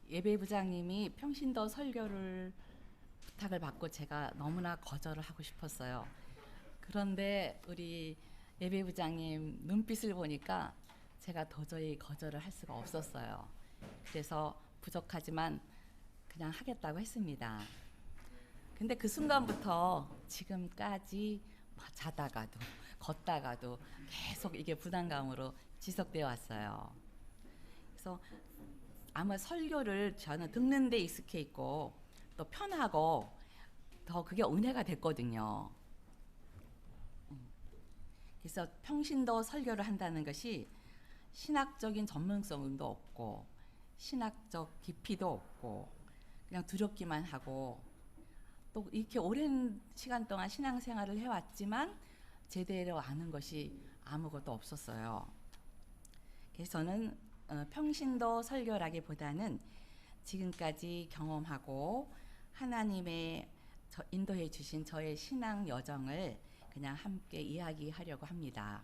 예배부장님이 평신도 설교를 부탁을 받고 제가 너무나 거절을 하고 싶었어요. 그런데 우리 예배부장님 눈빛을 보니까 제가 도저히 거절을 할 수가 없었어요. 그래서 부족하지만 그냥 하겠다고 했습니다. 근데 그 순간부터 지금까지 자다가도 걷다가도 계속 이게 부담감으로 지속되어 왔어요. 그래서 아마 설교를 저는 듣는 데 익숙해 있고 또 편하고 더 그게 은혜가 됐거든요. 그래서 평신도 설교를 한다는 것이 신학적인 전문성도 없고 신학적 깊이도 없고 그냥 두렵기만 하고 또 이렇게 오랜 시간 동안 신앙생활을 해왔지만 제대로 아는 것이 아무것도 없었어요. 그래서 저는 평신도 설교라기보다는 지금까지 경험하고 하나님의 인도해 주신 저의 신앙 여정을 그냥 함께 이야기하려고 합니다.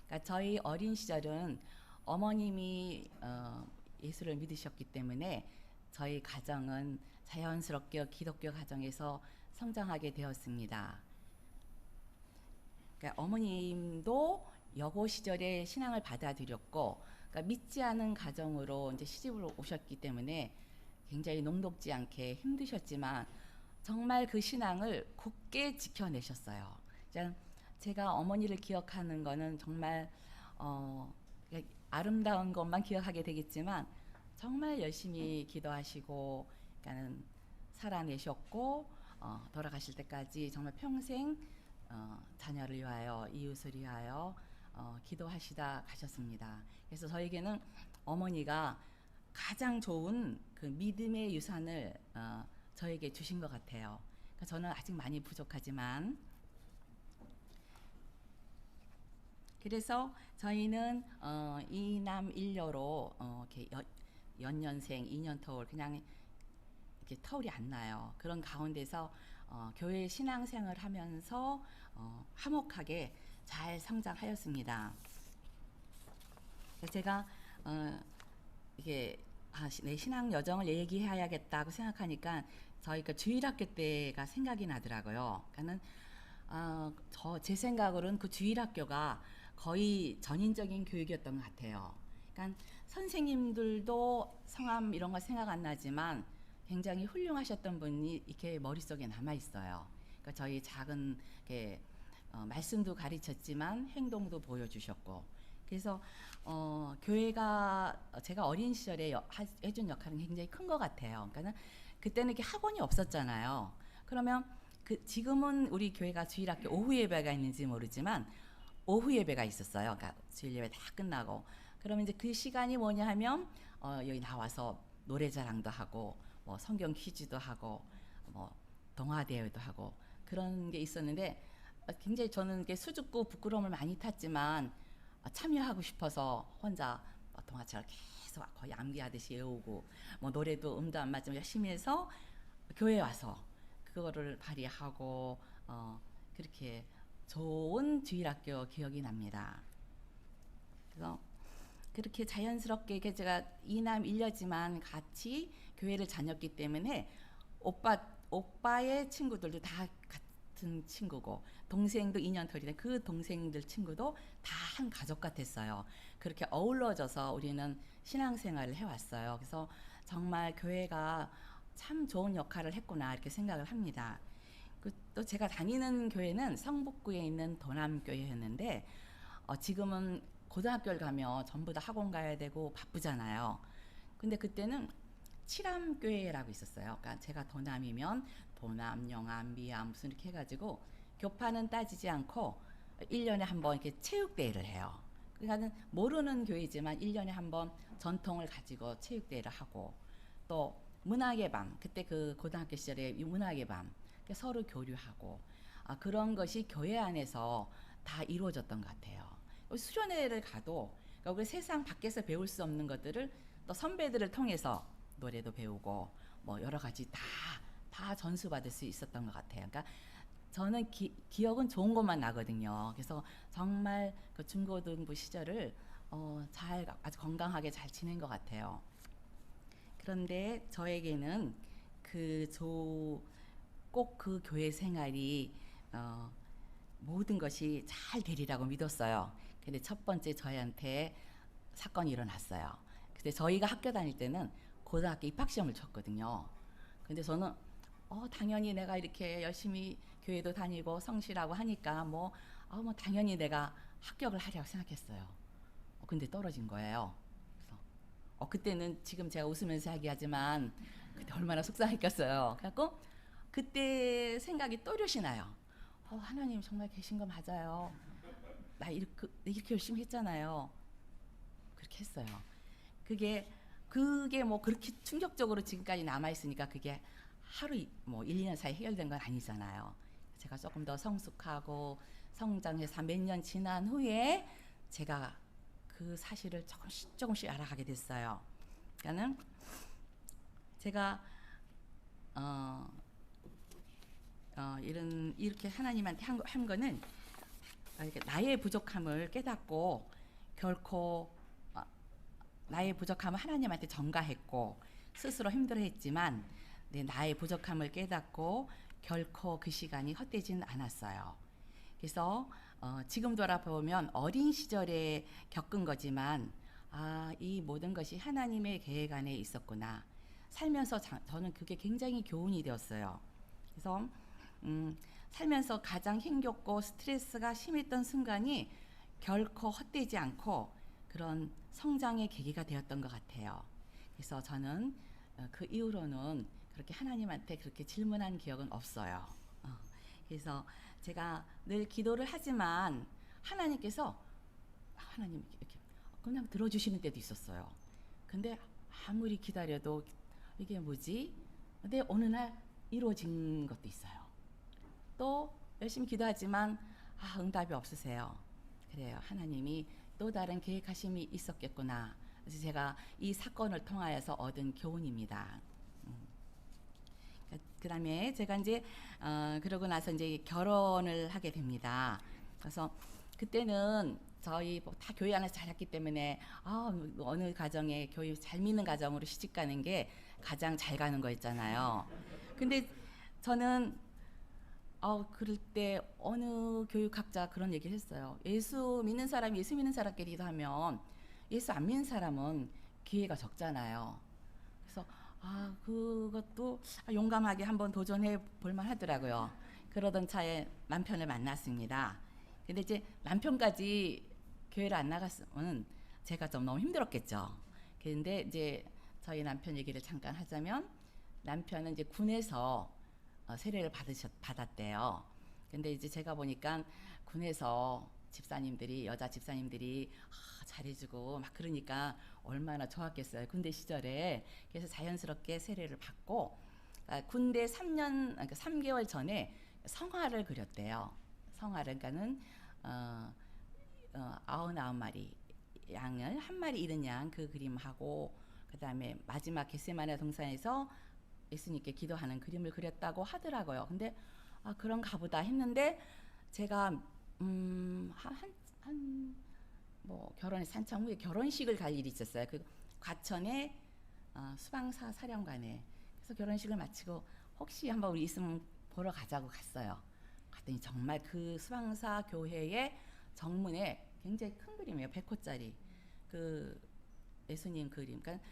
그러니까 저희 어린 시절은 어머님이 예수를 믿으셨기 때문에 저희 가정은 자연스럽게 기독교 가정에서 성장하게 되었습니다. 그러니까 어머님도 여고 시절에 신앙을 받아들였고, 그러니까 믿지 않은 가정으로 이제 시집을 오셨기 때문에 굉장히 녹록지 않게 힘드셨지만 정말 그 신앙을 굳게 지켜내셨어요. 제가 어머니를 기억하는 거는 정말 아름다운 것만 기억하게 되겠지만 정말 열심히 기도하시고, 그러니까는 살아내셨고 돌아가실 때까지 정말 평생 자녀를 위하여 이웃을 위하여 기도하시다 가셨습니다. 그래서 저에게는 어머니가 가장 좋은 그 믿음의 유산을 저에게 주신 것 같아요. 그러니까 저는 아직 많이 부족하지만 그래서 저희는 이남 일녀로 이렇게 연년생 2년 터울 그냥 이렇게 터울이 안 나요. 그런 가운데서 교회 신앙생활을 하면서 화목하게 잘 성장하였습니다. 제가 이게 내 신앙 여정을 얘기해야겠다고 생각하니까 저희가 주일학교 때가 생각이 나더라고요. 그러니까는 제 생각으로는 그 주일학교가 거의 전인적인 교육이었던 것 같아요. 그러니까 선생님들도 성함 이런 거 생각 안 나지만 굉장히 훌륭하셨던 분이 이렇게 머릿속에 남아 있어요. 그러니까 저희 작은 말씀도 가르쳤지만 행동도 보여주셨고, 그래서 교회가 제가 어린 시절에 해준 역할은 굉장히 큰 것 같아요. 그러니까 그때는 이렇게 학원이 없었잖아요. 그러면 지금은 우리 교회가 주일학교 오후 예배가 있는지 모르지만 오후 예배가 있었어요. 그러니까 주일 예배 다 끝나고 그러면 이제 그 시간이 뭐냐 하면 여기 나와서 노래자랑도 하고 뭐 성경 퀴즈도 하고 뭐 동화 대회도 하고 그런 게 있었는데 굉장히 저는 이렇게 수줍고 부끄러움을 많이 탔지만 참여하고 싶어서 혼자 동화책을 계속 거의 암기하듯이 외우고 뭐 노래도 음도 안 맞으면 열심히 해서 교회에 와서 그거를 발휘하고 그렇게 좋은 주일학교 기억이 납니다. 그래서 그렇게 자연스럽게 제가 이남 일녀지만 같이 교회를 다녔기 때문에 오빠의 친구들도 다 같은 친구고 동생도 2년 터리된 그 동생들 친구도 다 한 가족 같았어요. 그렇게 어우러져서 우리는 신앙생활을 해왔어요. 그래서 정말 교회가 참 좋은 역할을 했구나 이렇게 생각을 합니다. 또 제가 다니는 교회는 성북구에 있는 도남교회였는데 지금은 고등학교를 가면 전부 다 학원 가야 되고 바쁘잖아요. 근데 그때는 칠암교회라고 있었어요. 그러니까 제가 도남이면 도남, 영암, 미암 무슨 이렇게 해가지고 교파는 따지지 않고 1년에 한 번 이렇게 체육대회를 해요. 그러니까 모르는 교회지만 1년에 한 번 전통을 가지고 체육대회를 하고 또 문학의 밤, 그때 그 고등학교 시절에 문학의 밤 서로 교류하고 그런 것이 교회 안에서 다 이루어졌던 것 같아요. 수련회를 가도 그러니까 우리 세상 밖에서 배울 수 없는 것들을 또 선배들을 통해서 노래도 배우고 뭐 여러 가지 다 전수받을 수 있었던 것 같아요. 그러니까 저는 기억은 좋은 것만 나거든요. 그래서 정말 그 중고등부 시절을 아주 건강하게 잘 지낸 것 같아요. 그런데 저에게는 꼭 그 교회 생활이 모든 것이 잘 되리라고 믿었어요. 근데 첫 번째 저희한테 사건이 일어났어요. 근데 저희가 학교 다닐 때는 고등학교 입학시험을 쳤거든요. 근데 저는 당연히 내가 이렇게 열심히 교회도 다니고 성실하고 하니까 뭐 당연히 내가 합격을 하리라고 생각했어요. 근데 떨어진 거예요. 그래서 그때는 지금 제가 웃으면서 이야기하지만 그때 얼마나 속상했겠어요. 그래갖고 그때 생각이 또렷이 나요. 하나님 정말 계신 거 맞아요. 나 이렇게 열심히 했잖아요. 그렇게 했어요. 그게 뭐 그렇게 충격적으로 지금까지 남아 있으니까 그게 하루 뭐 1, 2년 사이 해결된 건 아니잖아요. 제가 조금 더 성숙하고 성장해서 몇 년 지난 후에 제가 그 사실을 조금씩 알아가게 됐어요. 그러니까는 제가 이렇게 하나님한테 한 거는 나의 부족함을 깨닫고 결코 나의 부족함을 하나님한테 전가했고 스스로 힘들어했지만 나의 부족함을 깨닫고 결코 그 시간이 헛되지는 않았어요. 그래서 지금 돌아보면 어린 시절에 겪은 거지만 이 모든 것이 하나님의 계획 안에 있었구나. 살면서 저는 그게 굉장히 교훈이 되었어요. 그래서 살면서 가장 힘겹고 스트레스가 심했던 순간이 결코 헛되지 않고 그런 성장의 계기가 되었던 것 같아요. 그래서 저는 그 이후로는 그렇게 하나님한테 그렇게 질문한 기억은 없어요. 그래서 제가 늘 기도를 하지만 하나님께서 하나님 이렇게 그냥 들어주시는 때도 있었어요. 근데 아무리 기다려도 이게 뭐지? 근데 어느 날 이루어진 것도 있어요. 또 열심히 기도하지만 응답이 없으세요. 그래요. 하나님이 또 다른 계획하심이 있었겠구나. 그래서 제가 이 사건을 통하여서 얻은 교훈입니다. 그다음에 제가 이제 그러고 나서 이제 결혼을 하게 됩니다. 그래서 그때는 저희 다 교회 안에서 자랐기 때문에 어느 가정에 교회 잘 믿는 가정으로 시집 가는 게 가장 잘 가는 거였잖아요. 근데 저는 그럴 때 어느 교육학자 그런 얘기를 했어요. 예수 믿는 사람이 예수 믿는 사람끼리 기도하면 예수 안 믿는 사람은 기회가 적잖아요. 그래서 그것도 용감하게 한번 도전해 볼만 하더라고요. 그러던 차에 남편을 만났습니다. 근데 이제 남편까지 교회를 안 나갔으면 제가 좀 너무 힘들었겠죠. 그런데 이제 저희 남편 얘기를 잠깐 하자면 남편은 이제 군에서 세례를 받았대요. 근데 이제 제가 보니까 군에서 여자 집사님들이 잘해주고 막 그러니까 얼마나 좋았겠어요. 군대 시절에. 그래서 자연스럽게 세례를 받고 군대 3개월 전에 성화를 그렸대요. 성화를 그러니까는 99마리 양을 한 마리 잃은 양 그 그림하고 그다음에 마지막 겟세마네 동산에서 예수님께 기도하는 그림을 그렸다고 하더라고요. 근데 그런가 보다 했는데 제가 뭐 결혼해서 한참 후에 결혼식을 갈 일이 있었어요. 그 과천의 수방사 사령관에. 그래서 결혼식을 마치고 혹시 한번 우리 있으면 보러 가자고 갔어요. 갔더니 정말 그 수방사 교회의 정문에 굉장히 큰 그림이에요. 100호짜리 그 예수님 그림. 그러니까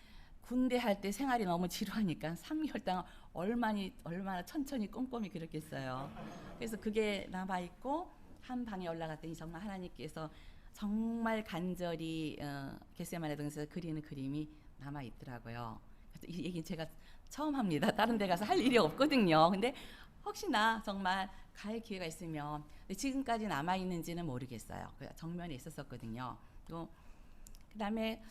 군대 할 때 생활이 너무 지루하니까 3개월 동안 얼마나 천천히 꼼꼼히 그렸겠어요. 그래서 그게 남아 있고 한 방에 올라갔더니 정말 하나님께서 정말 간절히 겟세마네 동산에서 그리는 그림이 남아 있더라고요. 이 얘기 제가 처음 합니다. 다른 데 가서 할 일이 없거든요. 근데 혹시나 정말 갈 기회가 있으면 근데 지금까지 남아 있는지는 모르겠어요. 정면에 있었었거든요. 또 그다음에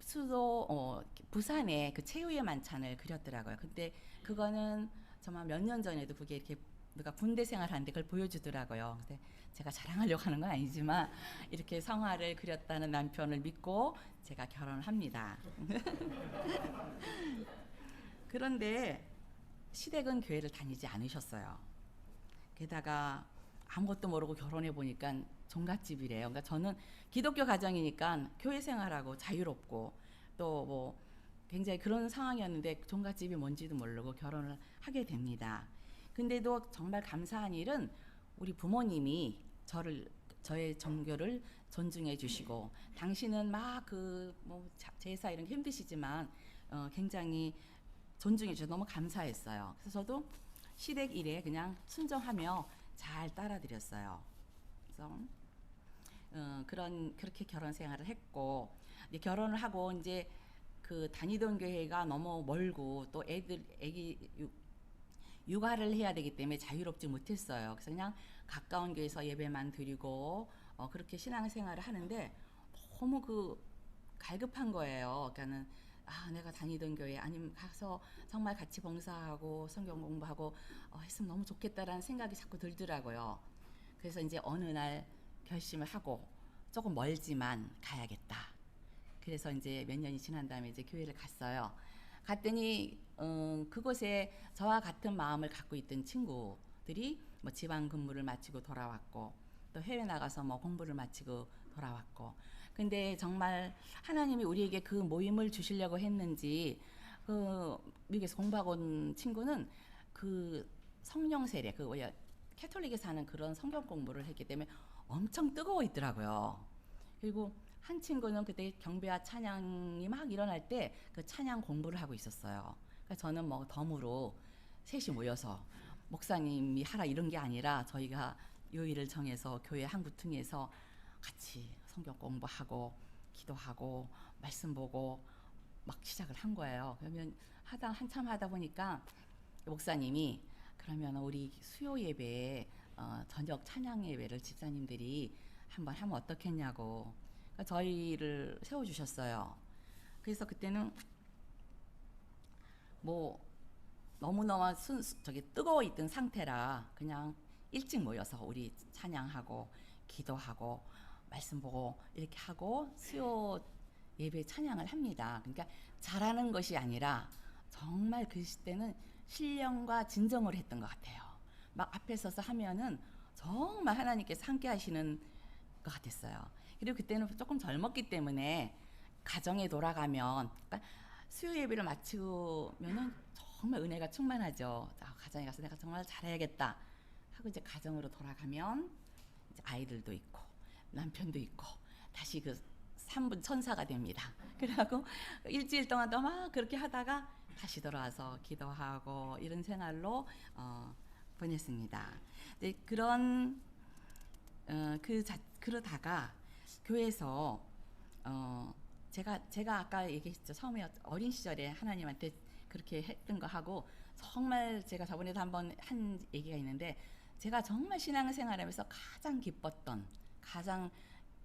수도 부산에 그 최후의 만찬을 그렸더라고요. 근데 그거는 정말 몇 년 전에도 그게 이렇게 누가 군대 생활하는데 그걸 보여주더라고요. 근데 제가 자랑하려고 하는 건 아니지만 이렇게 성화를 그렸다는 남편을 믿고 제가 결혼을 합니다. 그런데 시댁은 교회를 다니지 않으셨어요. 게다가 아무것도 모르고 결혼해 보니까 종갓집이래요. 그러니까 저는 기독교 가정이니까 교회 생활하고 자유롭고 또 뭐 굉장히 그런 상황이었는데 종갓집이 뭔지도 모르고 결혼을 하게 됩니다. 근데도 정말 감사한 일은 우리 부모님이 저의 종교를 존중해 주시고, 당신은 막 그 뭐 제사 이런 게 힘드시지만 굉장히 존중해 주셔서 너무 감사했어요. 그래서 저도 시댁 일에 그냥 순종하며 잘 따라드렸어요. 그래서 그렇게 결혼 생활을 했고, 이제 결혼을 하고 이제 그 다니던 교회가 너무 멀고 또 애기 육아를 해야 되기 때문에 자유롭지 못했어요. 그래서 그냥 가까운 교회에서 예배만 드리고 그렇게 신앙생활을 하는데 너무 갈급한 거예요. 그러니까는 내가 다니던 교회 아니면 가서 정말 같이 봉사하고 성경 공부하고 했으면 너무 좋겠다라는 생각이 자꾸 들더라고요. 그래서 이제 어느 날 결심을 하고 조금 멀지만 가야겠다. 그래서 이제 몇 년이 지난 다음에 이제 교회를 갔어요. 갔더니 그곳에 저와 같은 마음을 갖고 있던 친구들이 뭐 지방 근무를 마치고 돌아왔고, 또 해외 나가서 뭐 공부를 마치고 돌아왔고. 근데 정말 하나님이 우리에게 그 모임을 주시려고 했는지, 그 미국에서 공부하고 온 친구는 그 성령 세례, 캐톨릭에 사는 그런 성경 공부를 했기 때문에 엄청 뜨거워 있더라고요. 그리고 한 친구는 그때 경배와 찬양이 막 일어날 때 그 찬양 공부를 하고 있었어요. 그러니까 저는 뭐 덤으로 셋이 모여서 목사님이 하라 이런 게 아니라 저희가 요일을 정해서 교회 한구퉁에서 같이 성경 공부하고 기도하고 말씀 보고 막 시작을 한 거예요. 그러면 한참 하다 보니까 목사님이 그러면 우리 수요 예배에 저녁 찬양 예배를 집사님들이 한번 하면 어떻겠냐고, 그러니까 저희를 세워주셨어요. 그래서 그때는 뭐 너무너무 뜨거워 있던 상태라 그냥 일찍 모여서 우리 찬양하고 기도하고 말씀 보고 이렇게 하고 수요 예배 찬양을 합니다. 그러니까 잘하는 것이 아니라 정말 그 시대는 신령과 진정으로 했던 것 같아요. 막 앞에 서서 하면은 정말 하나님께서 함께 하시는 것 같았어요. 그리고 그때는 조금 젊었기 때문에 가정에 돌아가면, 그러니까 수요 예배를 마치면은 정말 은혜가 충만하죠. 가정에 가서 내가 정말 잘해야겠다 하고 이제 가정으로 돌아가면 이제 아이들도 있고 남편도 있고 다시 그 3분 천사가 됩니다. 그래갖고 일주일 동안도 막 그렇게 하다가 다시 돌아와서 기도하고 이런 생활로 보냈습니다. 네, 그러다가 교회에서 제가 아까 얘기했죠. 처음에 어린 시절에 하나님한테 그렇게 했던 거 하고, 정말 제가 저번에도 한번 한 얘기가 있는데, 제가 정말 신앙생활하면서 가장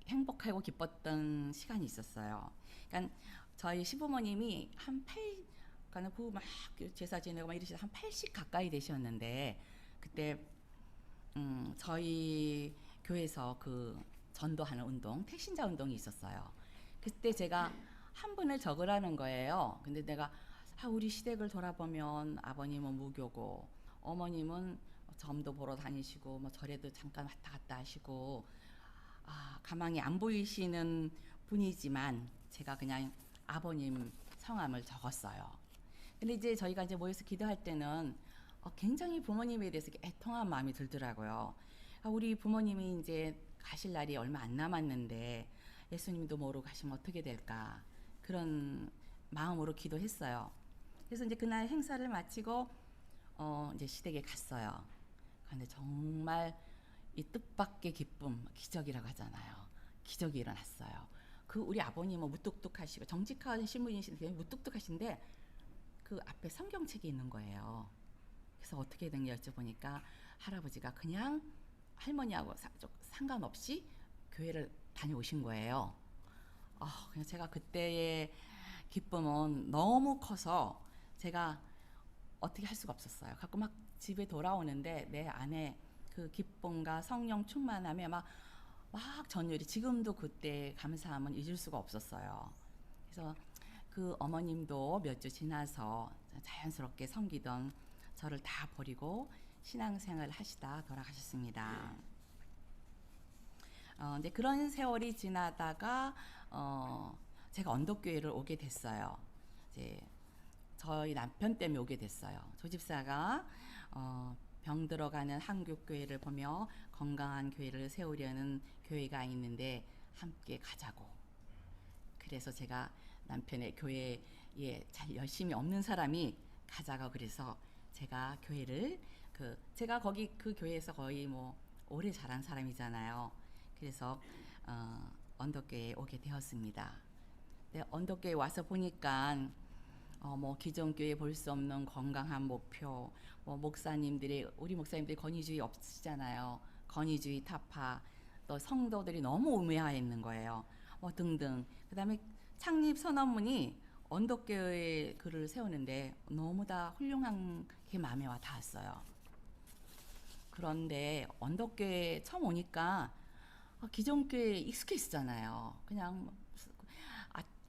행복하고 기뻤던 시간이 있었어요. 그러니까 저희 시부모님이 그러니까 막 제사 지내고 막 이러시다 한 80 가까이 되셨는데, 그때 저희 교회에서 그 전도하는 운동, 택신자 운동이 있었어요. 그때 제가 한 분을 적으라는 거예요. 근데 내가 우리 시댁을 돌아보면 아버님은 무교고 어머님은 점도 보러 다니시고 뭐 절에도 잠깐 왔다 갔다 하시고 가망이 안 보이시는 분이지만 제가 그냥 아버님 성함을 적었어요. 근데 이제 저희가 이제 모여서 기도할 때는 굉장히 부모님에 대해서 애통한 마음이 들더라고요. 우리 부모님이 이제 가실 날이 얼마 안 남았는데 예수님도 모르고 가시면 어떻게 될까, 그런 마음으로 기도했어요. 그래서 이제 그날 행사를 마치고 이제 시댁에 갔어요. 그런데 정말 이 뜻밖의 기쁨, 기적이라고 하잖아요. 기적이 일어났어요. 우리 아버님은 무뚝뚝하시고 정직한 신분이신데 무뚝뚝하신데 그 앞에 성경책이 있는 거예요. 그래서 어떻게 된 게 여쭤보니까 할아버지가 그냥 할머니하고 상관없이 교회를 다녀오신 거예요. 그냥 제가 그때의 기쁨은 너무 커서 제가 어떻게 할 수가 없었어요. 갖고 막 집에 돌아오는데 내 안에 그 기쁨과 성령 충만함에 막 전율이, 지금도 그때 감사함은 잊을 수가 없었어요. 그래서 그 어머님도 몇 주 지나서 자연스럽게 섬기던 저를 다 버리고 신앙생활을 하시다 돌아가셨습니다. 이제 그런 세월이 지나다가 제가 언덕교회를 오게 됐어요. 이제 저희 남편 때문에 오게 됐어요. 조집사가 병들어가는 한국교회를 보며 건강한 교회를 세우려는 교회가 있는데 함께 가자고. 그래서 제가 남편의 교회에 잘 열심히 없는 사람이 가자고 그래서 제가 교회를 제가 거기 그 교회에서 거의 뭐 오래 자란 사람이잖아요. 그래서 언덕교회에 오게 되었습니다. 근데 언덕교회 와서 보니까 뭐 기존 교회 볼 수 없는 건강한 목표, 뭐 우리 목사님들이 권위주의 없으시잖아요. 권위주의 타파, 또 성도들이 너무 우매해 있는 거예요. 뭐 등등. 그다음에 창립 선언문이 언덕교회에 글을 세우는데 너무 다 훌륭한 게 마음에 와 닿았어요. 그런데 언덕교회 처음 오니까 기존 교회에 익숙해 있었잖아요. 그냥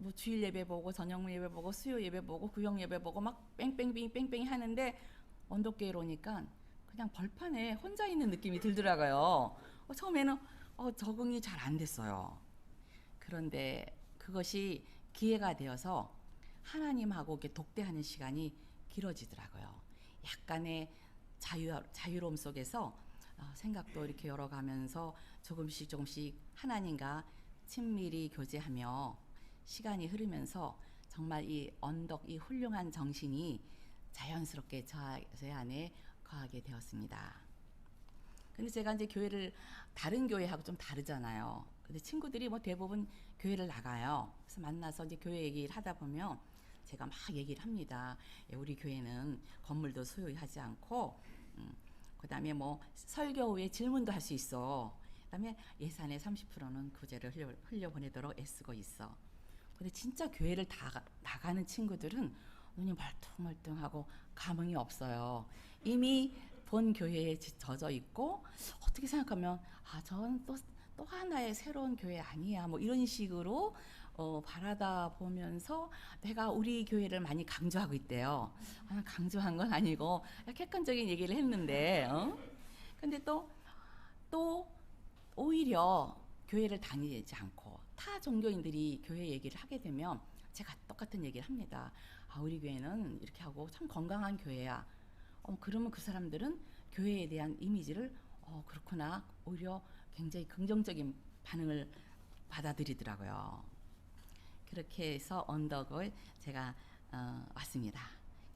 뭐 주일 예배 보고 저녁 예배 보고 수요 예배 보고 구역 예배 보고 막 뺑뺑이 하는데 언덕교회로 오니까 그냥 벌판에 혼자 있는 느낌이 들더라고요. 처음에는 적응이 잘 안 됐어요. 그런데 그것이 기회가 되어서 하나님하고 이렇게 독대하는 시간이 길어지더라고요. 약간의 자유로움 속에서 생각도 이렇게 열어가면서 조금씩 하나님과 친밀히 교제하며 시간이 흐르면서 정말 이 훌륭한 정신이 자연스럽게 제 안에 거하게 되었습니다. 근데 제가 이제 교회를 다른 교회하고 좀 다르잖아요. 근데 친구들이 뭐 대부분 교회를 나가요. 그래서 만나서 이제 교회 얘기를 하다 보면 제가 막 얘기를 합니다. 우리 교회는 건물도 소유하지 않고, 그다음에 뭐 설교 후에 질문도 할 수 있어. 그다음에 예산의 30%는 구제를 흘려보내도록 애쓰고 있어. 근데 진짜 교회를 나가는 친구들은 눈이 멀뚱멀뚱하고 감흥이 없어요. 이미 본 교회에 젖어 있고 어떻게 생각하면 저는 또 하나의 새로운 교회 아니야 뭐 이런 식으로 바라다 보면서 내가 우리 교회를 많이 강조하고 있대요. 강조한 건 아니고 객관적인 얘기를 했는데 근데 또 오히려 교회를 다니지 않고 타 종교인들이 교회 얘기를 하게 되면 제가 똑같은 얘기를 합니다. 우리 교회는 이렇게 하고 참 건강한 교회야. 그러면 그 사람들은 교회에 대한 이미지를 그렇구나 오히려 굉장히 긍정적인 반응을 받아들이더라고요. 그렇게 해서 언덕을 제가 왔습니다.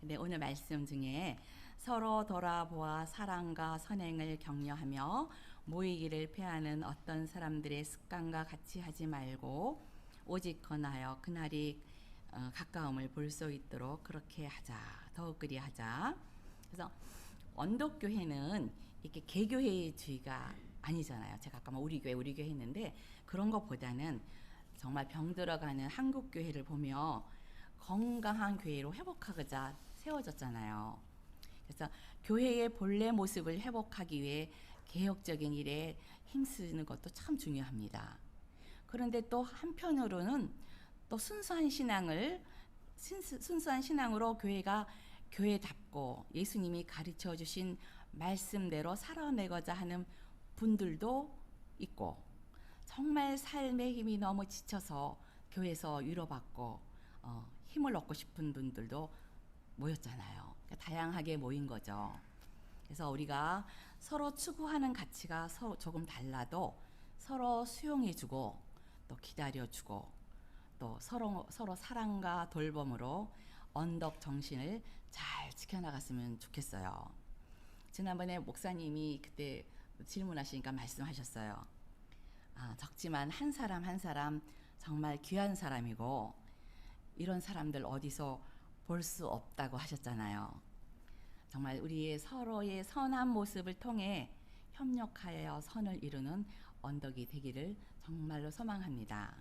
근데 오늘 말씀 중에 서로 돌아보아 사랑과 선행을 격려하며 모이기를 피하는 어떤 사람들의 습관과 같이 하지 말고 오직 권하여 그날이 가까움을 볼 수 있도록 그렇게 하자. 더욱 그리하자. 그래서 언덕교회는 이렇게 개교회주의가 아니잖아요. 제가 아까 우리 교회 했는데 그런 것보다는 정말 병들어가는 한국교회를 보며 건강한 교회로 회복하고자 세워졌잖아요. 그래서 교회의 본래 모습을 회복하기 위해 개혁적인 일에 힘쓰는 것도 참 중요합니다. 그런데 또 한편으로는 또 순수한 신앙으로 교회가 교회답고 예수님이 가르쳐 주신 말씀대로 살아내고자 하는 분들도 있고 정말 삶의 힘이 너무 지쳐서 교회에서 위로받고 힘을 얻고 싶은 분들도 모였잖아요. 그러니까 다양하게 모인 거죠. 그래서 우리가 서로 추구하는 가치가 조금 달라도 서로 수용해주고 또 기다려주고 또 서로 사랑과 돌봄으로 언덕 정신을 잘 지켜나갔으면 좋겠어요. 지난번에 목사님이 그때 질문하시니까 말씀하셨어요. 적지만 한 사람 정말 귀한 사람이고 이런 사람들 어디서 볼 수 없다고 하셨잖아요. 정말 우리의 서로의 선한 모습을 통해 협력하여 선을 이루는 언덕이 되기를 정말로 소망합니다.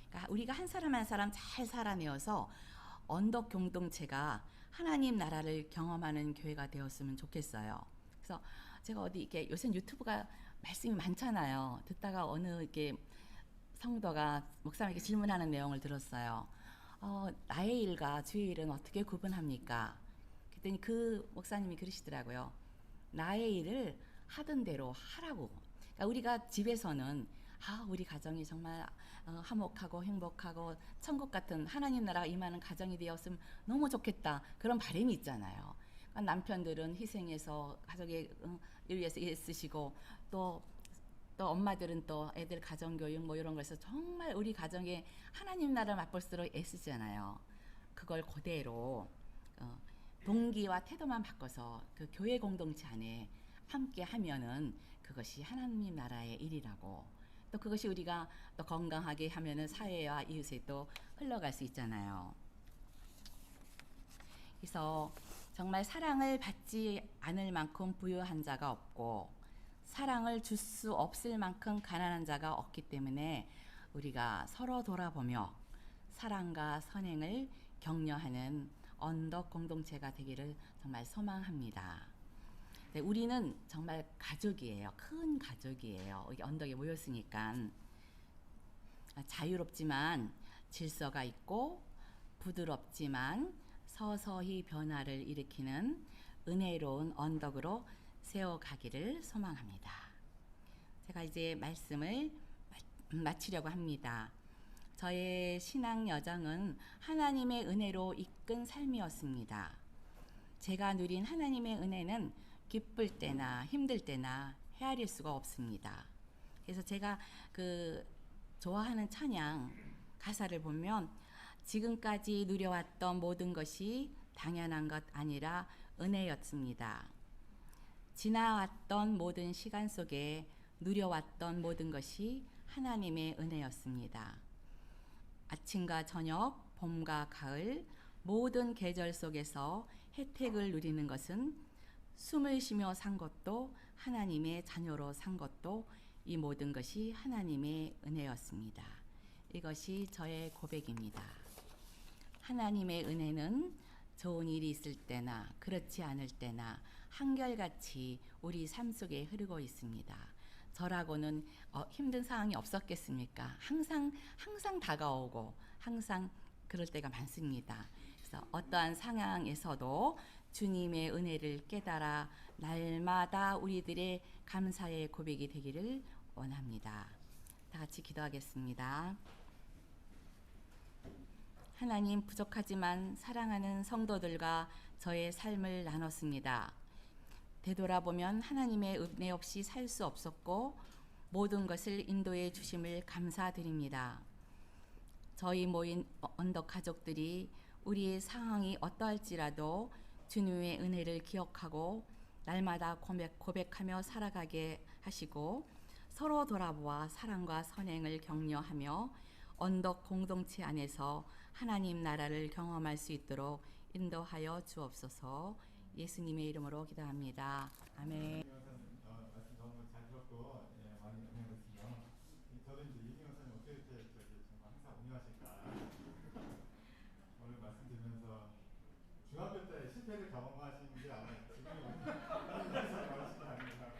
그러니까 우리가 한 사람 잘 살아내어서 언덕 공동체가 하나님 나라를 경험하는 교회가 되었으면 좋겠어요. 그래서 제가 어디 이렇게 요새 유튜브가 말씀이 많잖아요. 듣다가 어느 이렇게 성도가 목사님에게 질문하는 내용을 들었어요. 나의 일과 주의 일은 어떻게 구분합니까? 그랬더니 그 목사님이 그러시더라고요. 나의 일을 하던 대로 하라고. 그러니까 우리가 집에서는 아, 우리 가정이 정말 화목하고 행복하고 천국 같은 하나님 나라가 임하는 가정이 되었으면 너무 좋겠다. 그런 바람이 있잖아요. 그러니까 남편들은 희생해서 가족의 일 위해서 애쓰시고 또 엄마들은 또 애들 가정교육 뭐 이런 거에서 정말 우리 가정에 하나님 나라를 맛볼수록 애쓰잖아요. 그걸 그대로 어, 동기와 태도만 바꿔서 그 교회 공동체 안에 함께 하면은 그것이 하나님 나라의 일이라고, 또 그것이 우리가 또 건강하게 하면은 사회와 이웃에 또 흘러갈 수 있잖아요. 그래서 정말 사랑을 받지 않을 만큼 부유한 자가 없고 사랑을 줄 수 없을 만큼 가난한 자가 없기 때문에 우리가 서로 돌아보며 사랑과 선행을 격려하는 언덕 공동체가 되기를 정말 소망합니다. 네, 우리는 정말 가족이에요. 큰 가족이에요. 여기 언덕에 모였으니까 자유롭지만 질서가 있고 부드럽지만 서서히 변화를 일으키는 은혜로운 언덕으로 세워가기를 소망합니다. 제가 이제 말씀을 마치려고 합니다. 저의 신앙 여정은 하나님의 은혜로 이끈 삶이었습니다. 제가 누린 하나님의 은혜는 기쁠 때나 힘들 때나 헤아릴 수가 없습니다. 그래서 제가 좋아하는 찬양 가사를 보면 지금까지 누려왔던 모든 것이 당연한 것 아니라 은혜였습니다. 지나왔던 모든 시간 속에 누려왔던 모든 것이 하나님의 은혜였습니다. 아침과 저녁, 봄과 가을, 모든 계절 속에서 혜택을 누리는 것은 숨을 쉬며 산 것도 하나님의 자녀로 산 것도 이 모든 것이 하나님의 은혜였습니다. 이것이 저의 고백입니다. 하나님의 은혜는 좋은 일이 있을 때나 그렇지 않을 때나 한결같이 우리 삶 속에 흐르고 있습니다. 저라고는 힘든 상황이 없었겠습니까? 항상 다가오고 항상 그럴 때가 많습니다. 그래서 어떠한 상황에서도 주님의 은혜를 깨달아 날마다 우리들의 감사의 고백이 되기를 원합니다. 다 같이 기도하겠습니다. 하나님, 부족하지만 사랑하는 성도들과 저의 삶을 나눴습니다. 되돌아보면 하나님의 은혜 없이 살 수 없었고 모든 것을 인도해 주심을 감사드립니다. 저희 모인 언덕 가족들이 우리의 상황이 어떠할지라도 주님의 은혜를 기억하고 날마다 고백하며 살아가게 하시고 서로 돌아보아 사랑과 선행을 격려하며 언덕 공동체 안에서 하나님 나라를 경험할 수 있도록 인도하여 주옵소서. 예수님의 이름으로 기도합니다. 아멘. 말씀 너무 잘 들었고 많이 응원했습니다. 저도 이제 이승현 선생님 어떻게 이렇게 정말 항상 운영하실까 오늘 말씀 드리면서 중학교 때 실패를 경험하신 게 아마 지금의 운영에서 말하신 게 아닌가.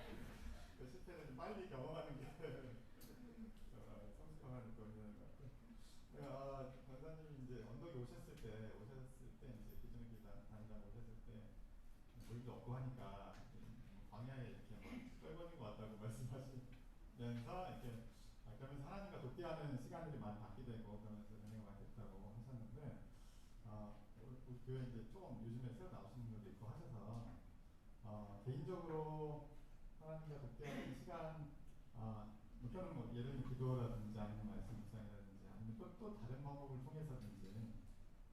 그 실패를 좀 빨리 경험하는 게 성숙하는 또 있는 것 같아요. 권사님이 이제 언덕에 오셨을 때 이제 기존에 다니다가 오셨을 때 물도 없고 하니까 광야에 이렇게 막 떨궈진 것 같다고 말씀하시면서 이렇게 그러면서 하나님과 독대하는 시간들이 많이 받게 되고 그러면서 은혜가 많이 됐다고 하셨는데 우리 교회 이제 좀 요즘에 새로 나오시는 분도 있고 하셔서 개인적으로 하나님과 독대하는 시간 또는 뭐 예를 들면 기도라든지 아니면 말씀 묵상이라든지 아니면 또 다른 방법을 통해서든지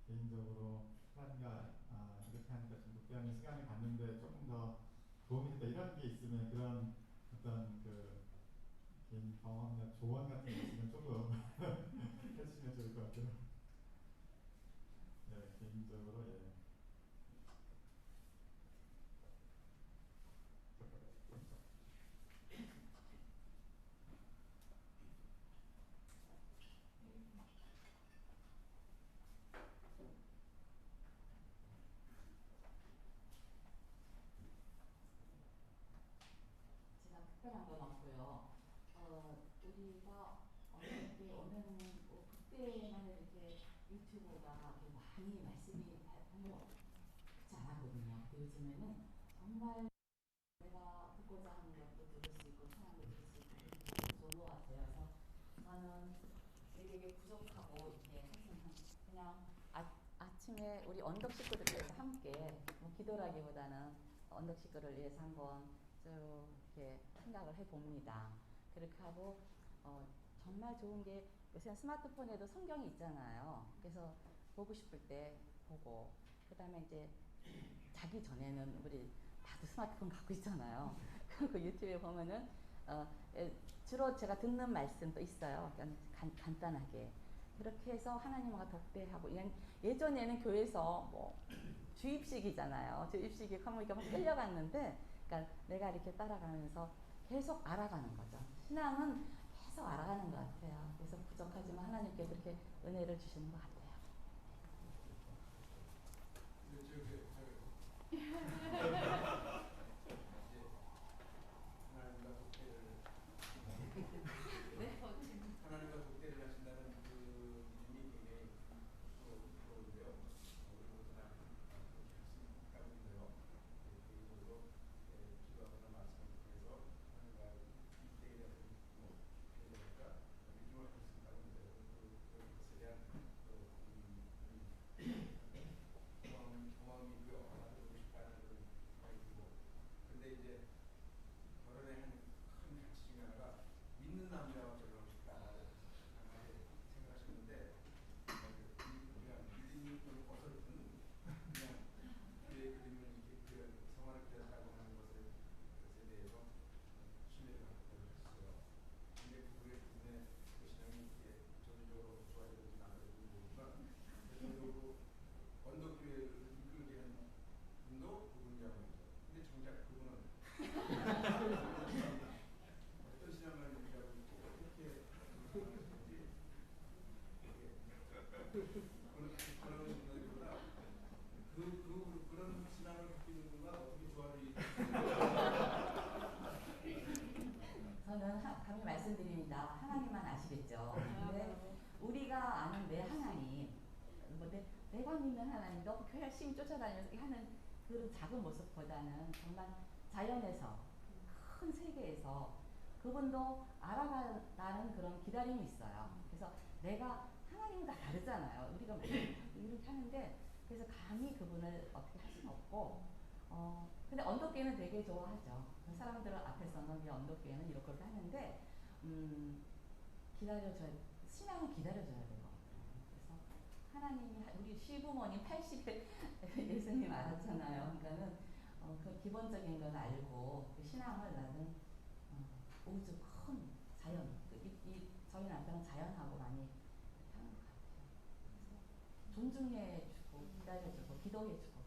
개인적으로 하나님과 이렇게 하니까 좀 독대하는 시간을 갖는데 조금 더 도움이 된다 이런 게 있으면 그런 어떤 개인 경험이나 조언 같은 게 있으면 조금 해주시면 좋을 것 같아요. 네, 개인적으로 제가 특별한 건 없고요. 우리가 어떻게 오는 그때만 이렇게 유튜브가 많이 말씀이 별로 잘하거든요. 요즘에는 정말 내가 듣고자 하는 것도 들을 수 있고 찬양도 들을 수 있고 좋은 것 같아요. 그래서 저는 되게 부족하고 이렇게 그냥 아침에 우리 언덕 식구들께서 함께 뭐 기도라기보다는 언덕 식구를 위해서 한번 쭉 이렇게 생각을 해봅니다. 그렇게 하고 정말 좋은 게 요새 스마트폰에도 성경이 있잖아요. 그래서 보고 싶을 때 보고 그 다음에 이제 자기 전에는 우리 다들 스마트폰 갖고 있잖아요. 그 유튜브에 보면은 주로 제가 듣는 말씀도 있어요. 간단하게 그렇게 해서 하나님과 독대하고 예전에는 교회에서 뭐 주입식이잖아요. 주입식이 하면 이렇게 막 끌려갔는데, 그러니까 내가 이렇게 따라가면서 계속 알아가는 거죠. 신앙은 계속 알아가는 것 같아요. 그래서 부족하지만 하나님께서 이렇게 은혜를 주시는 것 같아요. 네? 하나님과 독대를 하신다는 그 믿음이 굉장히 부러운데요. 그리고 다 그렇게 하시니까 믿어요. 개인적으로 기도하거나 말씀을 통해서 하나님과 독대에 대한 그러니까 믿음을 할수 있다고 믿어요. 그것에 대한 경험이고요. 나도 그러고 싶다는 그런 생각이 들고. 근데 이제 결혼의 큰 가치 중에 하나가 믿는 남자와 결혼하고 싶다라고 생각하시는데 그냥 믿음이 좀 어설픈 그냥 교회 그림을 이렇게 성화를 그렸다고 하는 것에 대해서 신뢰를 갖고 있어요. 근데 그분의 그 신앙이 이렇게 전적으로 좋아지는지 나아지는지 모르지만 전적으로 언덕교회를 이끌게 한 분도 그분이라고 했죠. 근데 정작 그분은 어떤 신앙을 유지하고 있고 어떻게 생각하시는지 그런 분들보다 그런 신앙을 갖고 있는 분과 어떻게 조화를 저는 감히 말씀드립니다. 하나님만 아시겠죠. 근데 우리가 아는 내 하나님, 뭐 내가 믿는 하나님, 너 교회 열심히 쫓아다니면서 하는 그런 작은 모습보다는 정말 자연에서 큰 세계에서 그분도 알아가는 그런 기다림이 있어요. 그래서 내가 하나님은 다 다르잖아요. 우리가 이렇게 하는데 그래서 감히 그분을 어떻게 할 수는 없고 근데 언덕교회는 되게 좋아하죠. 사람들 앞에서는 이 언덕교회는 이렇게 하는데 기다려줘야 신앙은 기다려줘야 될 것 같아요. 그래서 하나님이 우리 시부모님 80에 예수님 알았잖아요. 그러니까는 그 기본적인 건 알고 그 신앙을 나는 우주 큰 자연 저희 남편은 자연하고 많이 이렇게 하는 것 같아요. 그래서 존중해주고 기다려주고 기도해주고